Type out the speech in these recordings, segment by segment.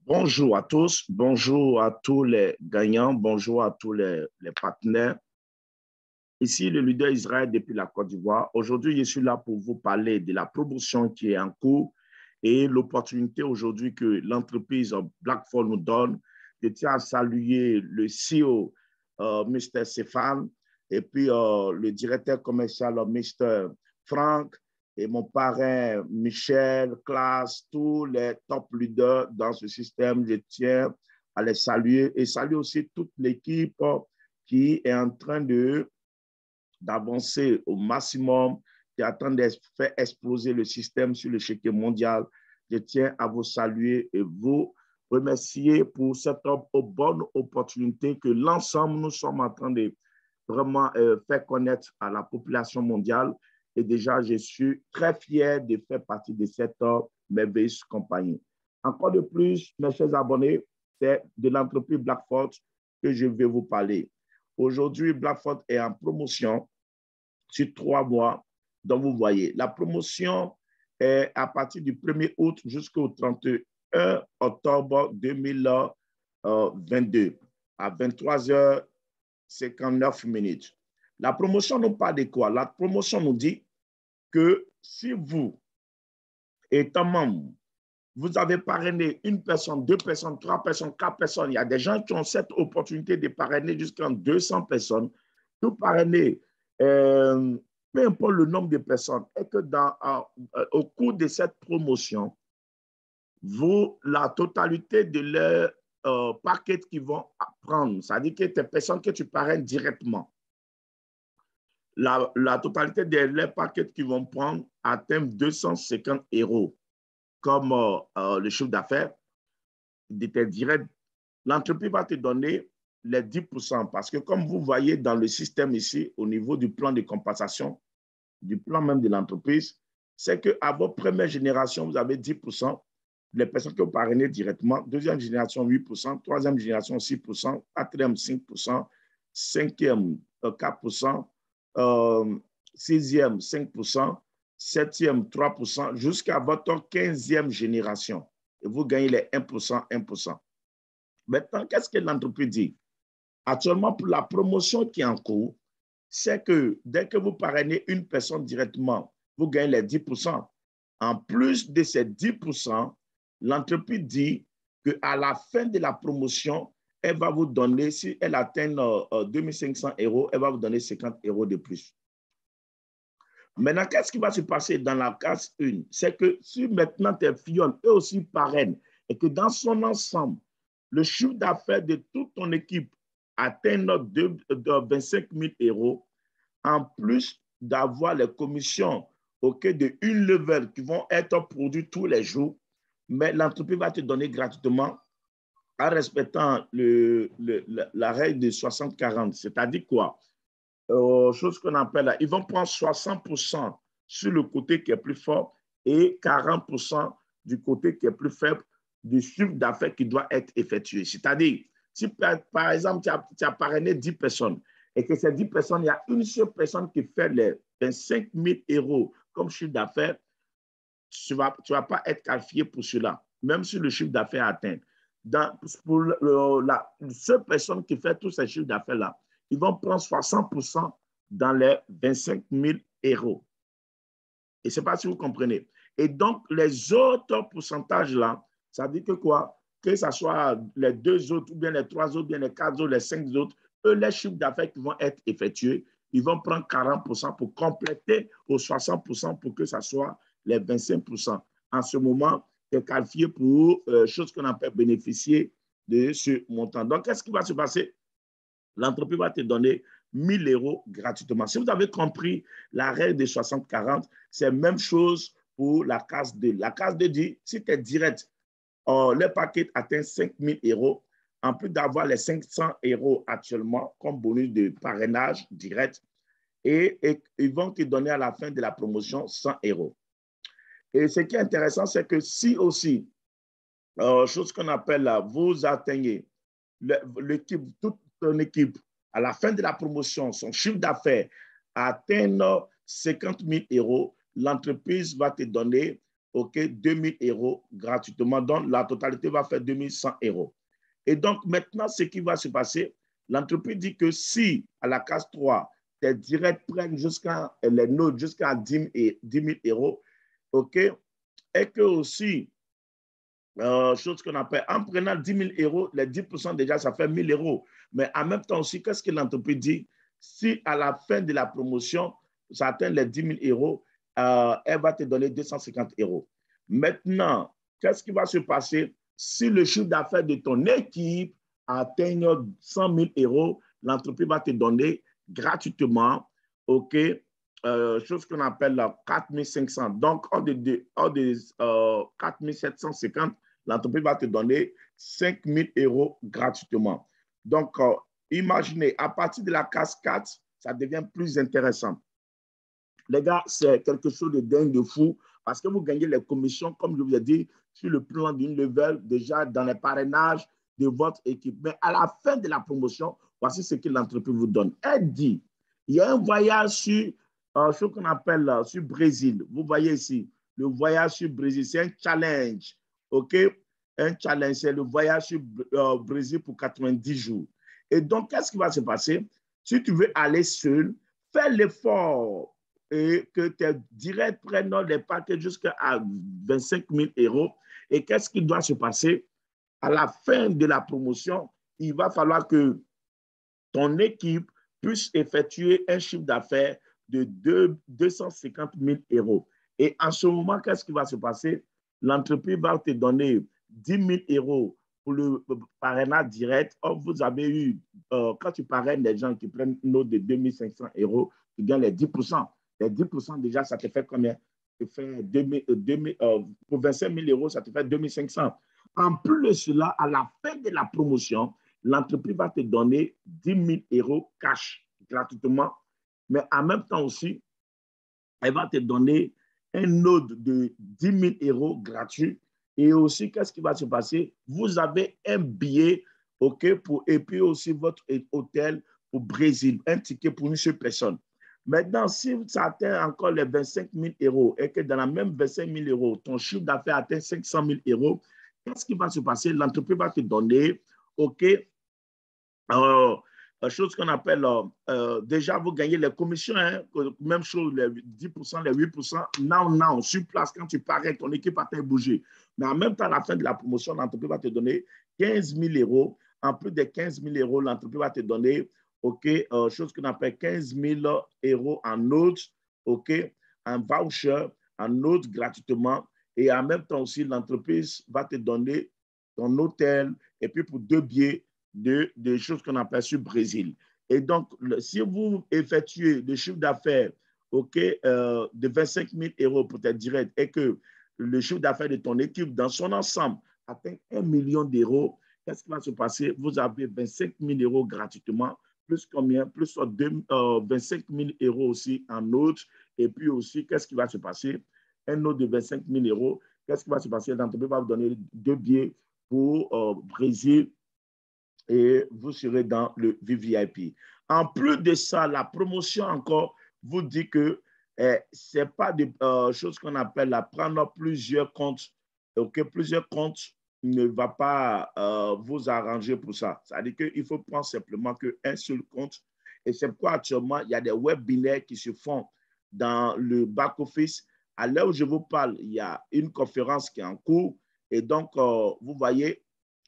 Bonjour à tous, bonjour à tous les gagnants, bonjour à tous les partenaires. Ici, le leader Israël depuis la Côte d'Ivoire. Aujourd'hui, je suis là pour vous parler de la promotion qui est en cours et l'opportunité aujourd'hui que l'entreprise Blackfall nous donne. Je tiens à saluer le CEO, Mr. Stéphane, et puis le directeur commercial, Mr. Frank, et mon parrain Michel, Classe, tous les top leaders dans ce système. Je tiens à les saluer et saluer aussi toute l'équipe qui est en train d'avancer au maximum, qui est en train de faire exploser le système sur l'échiquier mondial. Je tiens à vous saluer et vous remercier pour cette bonne opportunité que l'ensemble nous sommes en train de vraiment faire connaître à la population mondiale. Et déjà, je suis très fier de faire partie de cette merveilleuse compagnie. Encore de plus, mes chers abonnés, c'est de l'entreprise Blackford que je vais vous parler. Aujourd'hui, Blackford est en promotion sur 3 mois. Donc, vous voyez, la promotion est à partir du 1er août jusqu'au 31 octobre 2022 à 23h59. La promotion nous parle de quoi? La promotion nous dit que si vous, étant membre, vous avez parrainé une personne, 2 personnes, 3 personnes, 4 personnes, il y a des gens qui ont cette opportunité de parrainer jusqu'à 200 personnes, tout parrainer, peu importe le nombre de personnes, et que au cours de cette promotion, la totalité de leur paquet qu'ils vont prendre, c'est-à-dire que tes personnes que tu parraines directement, la totalité de leurs paquets qu'ils vont prendre atteint 250 € comme le chiffre d'affaires direct. L'entreprise va te donner les 10% parce que comme vous voyez dans le système ici, au niveau du plan de compensation, du plan même de l'entreprise, c'est qu'à votre première génération, vous avez 10%, les personnes que vous parrainez directement, deuxième génération 8%, troisième génération 6%, quatrième 5%, cinquième 4%, sixième 5%, septième 3%, jusqu'à votre 15e génération. Et vous gagnez les 1%, 1%. Maintenant, qu'est-ce que l'entreprise dit? Actuellement, pour la promotion qui est en cours, c'est que dès que vous parrainez une personne directement, vous gagnez les 10%. En plus de ces 10%, l'entreprise dit qu'à la fin de la promotion, elle va vous donner, si elle atteint 2500 €, elle va vous donner 50 € de plus. Maintenant, qu'est-ce qui va se passer dans la case 1? C'est que si maintenant tes filles, eux aussi parrainent, et que dans son ensemble, le chiffre d'affaires de toute ton équipe atteint 25 000 €, en plus d'avoir les commissions de une level qui vont être produites tous les jours, mais l'entreprise va te donner gratuitement en respectant la règle de 60-40. C'est-à-dire quoi? Chose qu'on appelle, ils vont prendre 60% sur le côté qui est plus fort et 40% du côté qui est plus faible du chiffre d'affaires qui doit être effectué. C'est-à-dire, si par exemple, tu as parrainé 10 personnes et que ces 10 personnes, il y a une seule personne qui fait les 25 000 € comme chiffre d'affaires, tu ne vas pas être qualifié pour cela, même si le chiffre d'affaires est atteint. Pour la seule personne qui fait tous ces chiffres d'affaires-là, ils vont prendre 60% dans les 25 000 €. Et ce n'est pas si vous comprenez. Et donc, les autres pourcentages-là, ça dit que quoi? Que ce soit les 2 autres, ou bien les 3 autres, ou bien les 4 autres, les 5 autres, eux, les chiffres d'affaires qui vont être effectués, ils vont prendre 40% pour compléter aux 60% pour que ce soit les 25%. En ce moment, tu es qualifié pour chose qu'on appelle bénéficier de ce montant. Donc, qu'est-ce qui va se passer? L'entreprise va te donner 1 000 € gratuitement. Si vous avez compris la règle des 60-40, c'est la même chose pour la case 2. La case 2 dit, si tu es direct, le paquet atteint 5 000 €, en plus d'avoir les 500 € actuellement comme bonus de parrainage direct, et ils vont te donner à la fin de la promotion 100 €. Et ce qui est intéressant, c'est que si aussi, chose qu'on appelle là, vous atteignez l'équipe, toute ton équipe, à la fin de la promotion, son chiffre d'affaires atteint 50 000 €, l'entreprise va te donner OK, 2000 euros gratuitement. Donc, la totalité va faire 2100 euros. Et donc, maintenant, ce qui va se passer, l'entreprise dit que si, à la case 3, tes directs prennent jusqu'à les notes jusqu'à 10 000 euros, OK, et que aussi, chose qu'on appelle, en prenant 10 000 euros, les 10% déjà, ça fait 1 000 euros. Mais en même temps aussi, qu'est-ce que l'entreprise dit? Si à la fin de la promotion, ça atteint les 10 000 euros, elle va te donner 250 euros. Maintenant, qu'est-ce qui va se passer si le chiffre d'affaires de ton équipe atteint 100 000 euros? L'entreprise va te donner gratuitement, OK, chose qu'on appelle 4 500. Donc, hors de 4 750, l'entreprise va te donner 5 000 euros gratuitement. Donc, imaginez, à partir de la case 4, ça devient plus intéressant. Les gars, c'est quelque chose de dingue, de fou, parce que vous gagnez les commissions, comme je vous ai dit, sur le plan d'une level, déjà dans les parrainages de votre équipe. Mais à la fin de la promotion, voici ce que l'entreprise vous donne. Elle dit, il y a un voyage sur ce qu'on appelle sur Brésil. Vous voyez ici, le voyage sur Brésil, c'est un challenge. OK? Un challenge, c'est le voyage sur Brésil pour 90 jours. Et donc, qu'est-ce qui va se passer? Si tu veux aller seul, fais l'effort et que tes directs prennent les paquets jusqu'à 25 000 euros. Et qu'est-ce qui doit se passer? À la fin de la promotion, il va falloir que ton équipe puisse effectuer un chiffre d'affaires de 250 000 euros. Et en ce moment, qu'est-ce qui va se passer? L'entreprise va te donner 10 000 euros pour le parrainage direct. Or, vous avez eu, quand tu parraines les gens qui prennent une note de 2 500 euros, tu gagnes les 10%. Les 10% déjà, ça te fait combien? Ça te fait pour 25 000 euros, ça te fait 2 500. En plus de cela, à la fin de la promotion, l'entreprise va te donner 10 000 euros cash gratuitement, mais en même temps aussi, elle va te donner un node de 10 000 euros gratuit. Et aussi, qu'est-ce qui va se passer? Vous avez un billet, OK, et puis aussi votre hôtel au Brésil, un ticket pour une seule personne. Maintenant, si ça atteint encore les 25 000 euros et que dans la même 25 000 euros, ton chiffre d'affaires atteint 500 000 euros, qu'est-ce qui va se passer? L'entreprise va te donner, OK, chose qu'on appelle, déjà, vous gagnez les commissions, hein, même chose, les 10%, les 8%, non, sur place, quand tu parais, ton équipe a été bougé. Mais en même temps, à la fin de la promotion, l'entreprise va te donner 15 000 euros. En plus des 15 000 euros, l'entreprise va te donner, OK, chose qu'on appelle 15 000 euros en notes, OK, en voucher, en notes gratuitement. Et en même temps aussi, l'entreprise va te donner ton hôtel et puis pour 2 billets de choses qu'on appelle sur Brésil. Et donc, si vous effectuez le chiffre d'affaires, OK, de 25 000 euros pour tes directs et que le chiffre d'affaires de ton équipe dans son ensemble atteint 1 million d'euros, qu'est-ce qui va se passer? Vous avez 25 000 euros gratuitement, plus combien? Plus 25 000 euros aussi en autre. Et puis aussi, qu'est-ce qui va se passer? Un autre de 25 000 euros. Qu'est-ce qui va se passer? L'entreprise va vous donner 2 billets pour Brésil et vous serez dans le VVIP. En plus de ça, la promotion encore vous dit que ce n'est pas des choses qu'on appelle à prendre plusieurs comptes. Okay? Plusieurs comptes ne va pas vous arranger pour ça. C'est-à-dire qu'il faut prendre simplement qu'un seul compte. Et c'est pourquoi actuellement, il y a des webinaires qui se font dans le back-office. À l'heure où je vous parle, il y a une conférence qui est en cours. Et donc, vous voyez,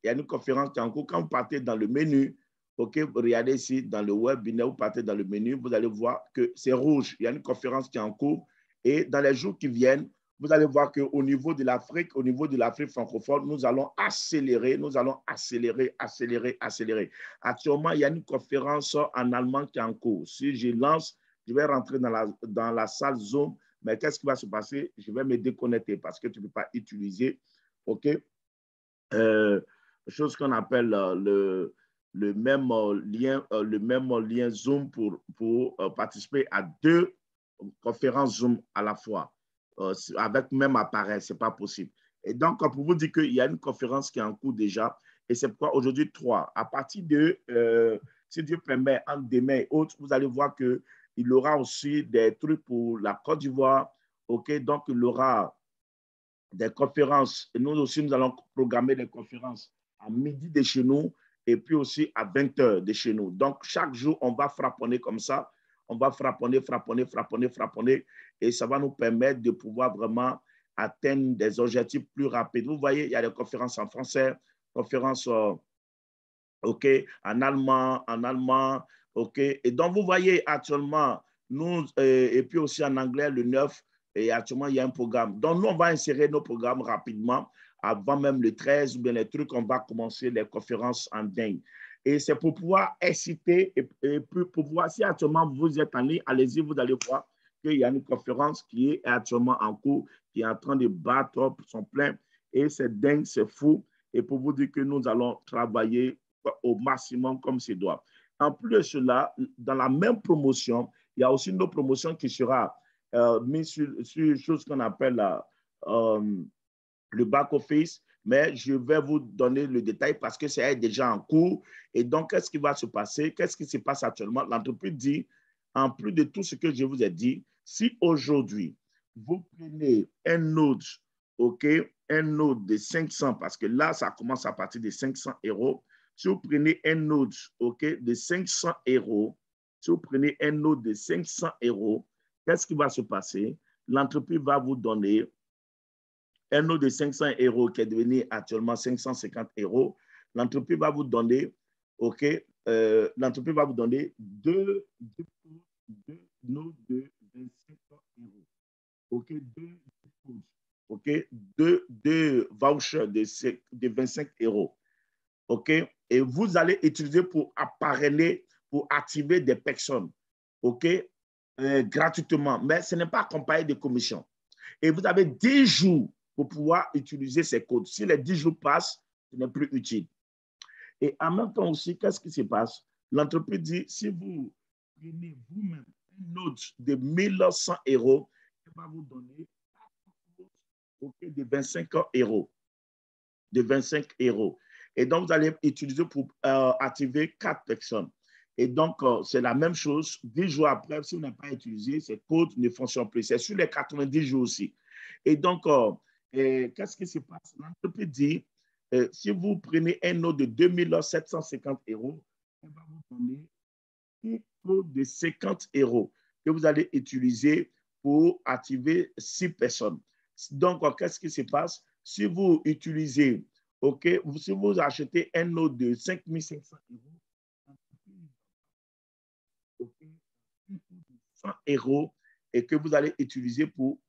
il y a une conférence qui est en cours. Quand vous partez dans le menu, OK, regardez ici dans le webinaire, vous partez dans le menu, vous allez voir que c'est rouge. Il y a une conférence qui est en cours. Et dans les jours qui viennent, vous allez voir qu'au niveau de l'Afrique, au niveau de l'Afrique francophone, nous allons accélérer. Actuellement, il y a une conférence en allemand qui est en cours. Si je lance, je vais rentrer dans la salle Zoom. Mais qu'est-ce qui va se passer? Je vais me déconnecter parce que tu ne peux pas utiliser, OK, chose qu'on appelle le même lien Zoom pour participer à 2 conférences Zoom à la fois, avec même appareil, ce n'est pas possible. Et donc, pour vous dire qu'il y a une conférence qui est en cours déjà, et c'est pourquoi aujourd'hui 3. À partir de, si Dieu permet, entre demain et autres, vous allez voir qu'il y aura aussi des trucs pour la Côte d'Ivoire. OK, donc il y aura des conférences. Et nous aussi, nous allons programmer des conférences à midi de chez nous et puis aussi à 20h de chez nous. Donc, chaque jour, on va frapponner comme ça. On va frapponner, frapponner, frapponner, frapponner. Et ça va nous permettre de pouvoir vraiment atteindre des objectifs plus rapides. Vous voyez, il y a des conférences en français, conférences OK, en allemand, OK. Et donc, vous voyez actuellement, nous, et puis aussi en anglais, le 9, et actuellement, il y a un programme. Donc, nous, on va insérer nos programmes rapidement, avant même le 13 ou bien les trucs, on va commencer les conférences en dingue. Et c'est pour pouvoir exciter et pour pouvoir, si actuellement vous êtes en ligne, allez-y, vous allez voir qu'il y a une conférence qui est actuellement en cours, qui est en train de battre son plein. Et c'est dingue, c'est fou. Et pour vous dire que nous allons travailler au maximum comme c'est doit. En plus de cela, dans la même promotion, il y a aussi une autre promotion qui sera mise sur chose qu'on appelle le back-office, mais je vais vous donner le détail parce que c'est déjà en cours. Et donc, qu'est-ce qui va se passer? Qu'est-ce qui se passe actuellement? L'entreprise dit, en plus de tout ce que je vous ai dit, si aujourd'hui, vous prenez un node, OK, un node de 500, parce que là, ça commence à partir de 500 euros. Si vous prenez un node, OK, de 500 euros, si vous prenez un node de 500 euros, qu'est-ce qui va se passer? L'entreprise va vous donner un node de 500 euros qui est devenu actuellement 550 euros. L'entreprise va vous donner, OK, l'entreprise va vous donner deux nodes de 25 euros. OK, OK, deux vouchers de 25 euros. OK? Et vous allez utiliser pour parrainer, pour activer des personnes. OK? Gratuitement. Mais ce n'est pas accompagné de commission. Et vous avez 10 jours pour pouvoir utiliser ces codes. Si les 10 jours passent, ce n'est plus utile. Et en même temps aussi, qu'est-ce qui se passe? L'entreprise dit, si vous prenez vous-même une note de 1100 euros, elle va vous donner de 25 euros. De 25 euros. Et donc, vous allez utiliser pour activer 4 personnes. Et donc, c'est la même chose. 10 jours après, si vous n'avez pas utilisé, ces codes ne fonctionnent plus. C'est sur les 90 jours aussi. Et donc, qu'est-ce qui se passe? L'entreprise dit, si vous prenez un autre de 2750 euros, on va vous donner un code de 50 euros que vous allez utiliser pour activer 6 personnes. Donc, qu'est-ce qui se passe? Si vous utilisez, OK, si vous achetez un autre de 5500 euros, OK, 100 euros et que vous allez utiliser pour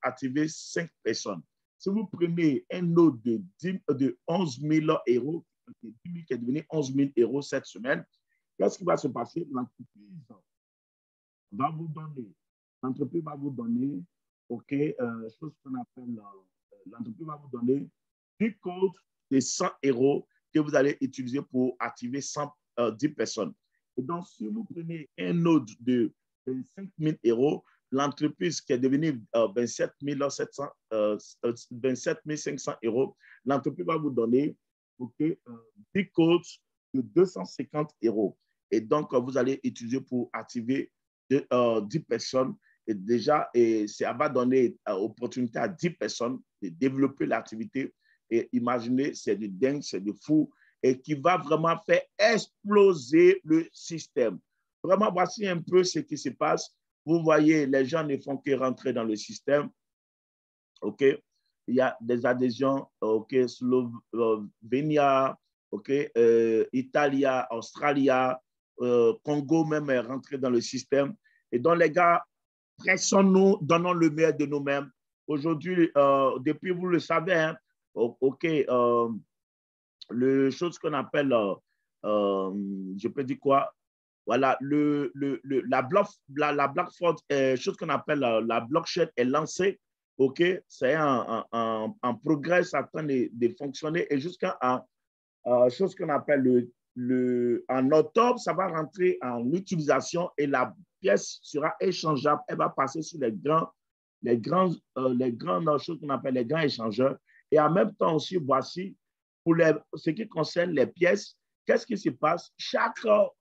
activer 5 personnes. Si vous prenez un autre de 11 000 euros, qui est devenu 11 000 euros cette semaine, qu'est-ce qui va se passer? L'entreprise va vous donner, OK, chose qu'on appelle, l'entreprise va vous donner du code de 100 euros que vous allez utiliser pour activer 10 personnes. Et donc, si vous prenez un node de 25 000 euros, l'entreprise qui est devenue 27 500 euros, l'entreprise va vous donner, OK, 10 codes de 250 euros. Et donc, vous allez utiliser pour activer 10 personnes. Et déjà, ça va donner opportunité à 10 personnes de développer l'activité. Et imaginez, c'est du dingue, c'est du fou, et qui va vraiment faire exploser le système. Vraiment, voici un peu ce qui se passe. Vous voyez, les gens ne font que rentrer dans le système. OK? Il y a des adhésions, OK, Slovénia, OK, Italia, Australia, Congo même est rentré dans le système. Et donc, les gars, pressons-nous, donnons le meilleur de nous-mêmes. Aujourd'hui, depuis, vous le savez, hein, OK, le chose qu'on appelle, je peux dire quoi? Voilà, la blockchain, chose qu'on appelle la blockchain est lancée. OK, c'est en progrès, ça train de fonctionner et jusqu'à chose qu'on appelle en octobre, ça va rentrer en utilisation et la pièce sera échangeable. Elle va passer sur les grandes choses qu'on appelle les grands échangeurs. Et en même temps aussi, voici, pour ce qui concerne les pièces, qu'est-ce qui se passe? Chaque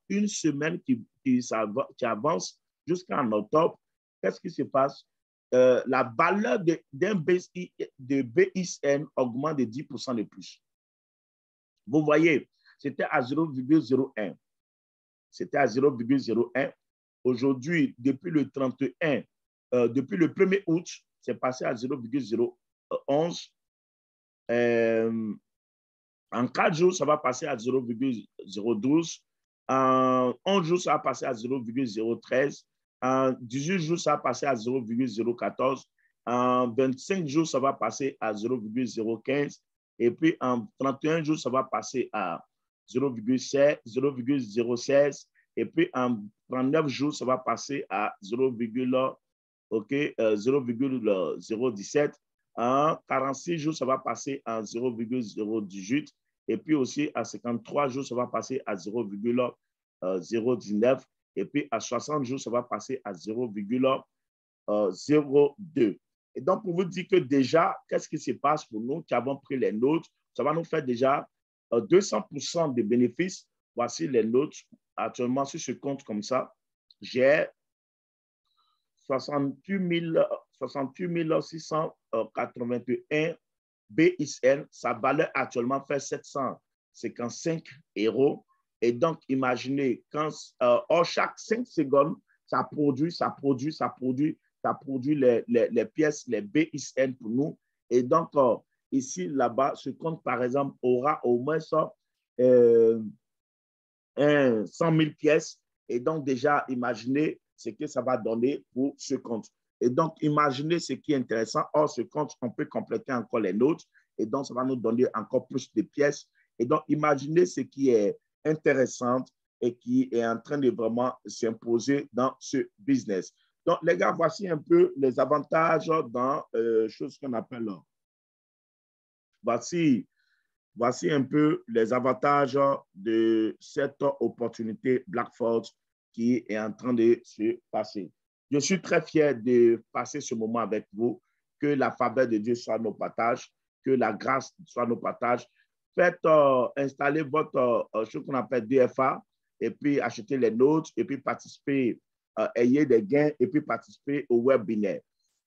une semaine qui avance jusqu'en octobre, qu'est-ce qui se passe? la valeur d'un BIN augmente de 10% de plus. Vous voyez, c'était à 0,01. C'était à 0,01. Aujourd'hui, depuis le 31, depuis le 1er août, c'est passé à 0,011. En 4 jours, ça va passer à 0,012. En 11 jours, ça va passer à 0,013. En 18 jours, ça va passer à 0,014. En 25 jours, ça va passer à 0,015. Et puis, en 31 jours, ça va passer à 0,016. Et puis, en 39 jours, ça va passer à 0,017. En 46 jours, ça va passer à 0,018. Et puis aussi, à 53 jours, ça va passer à 0,019. Et puis, à 60 jours, ça va passer à 0,02. Et donc, pour vous dire que déjà, qu'est-ce qui se passe pour nous qui avons pris les notes? Ça va nous faire déjà 200% de bénéfices. Voici les notes. Actuellement, sur ce compte comme ça, j'ai 68 681 BIN. Sa valeur actuellement fait 755 €. Et donc, imaginez, quand chaque 5 secondes, ça produit les pièces, les BIN pour nous. Et donc, ici, là-bas, ce compte, par exemple, aura au moins 100 000 pièces. Et donc, déjà, imaginez ce que ça va donner pour ce compte. Et donc, imaginez ce qui est intéressant. Or, ce compte, on peut compléter encore les notes. Et donc, ça va nous donner encore plus de pièces. Et donc, imaginez ce qui est intéressant et qui est en train de vraiment s'imposer dans ce business. Donc, les gars, voici un peu les avantages dans chose qu'on appelle. Voici un peu les avantages de cette opportunité Blackford qui est en train de se passer. Je suis très fier de passer ce moment avec vous. Que la faveur de Dieu soit nos partages, que la grâce soit nos partages. Faites installer votre ce qu'on appelle DFA et puis achetez les notes et puis participez, ayez des gains et puis participez au webinaire.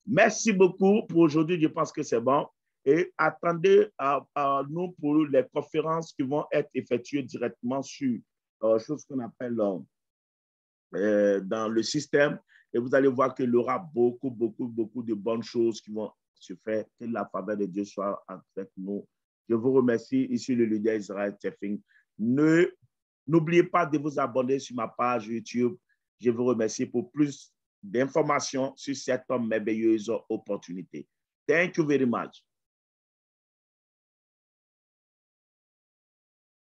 Merci beaucoup pour aujourd'hui. Je pense que c'est bon. Et attendez à nous pour les conférences qui vont être effectuées directement sur chose qu'on appelle dans le système. Et vous allez voir qu'il y aura beaucoup de bonnes choses qui vont se faire. Que la faveur de Dieu soit avec nous. Je vous remercie. Ici, le leader Israël Teffing. N'oubliez pas de vous abonner sur ma page YouTube. Je vous remercie pour plus d'informations sur cette merveilleuse opportunité. Thank you very much.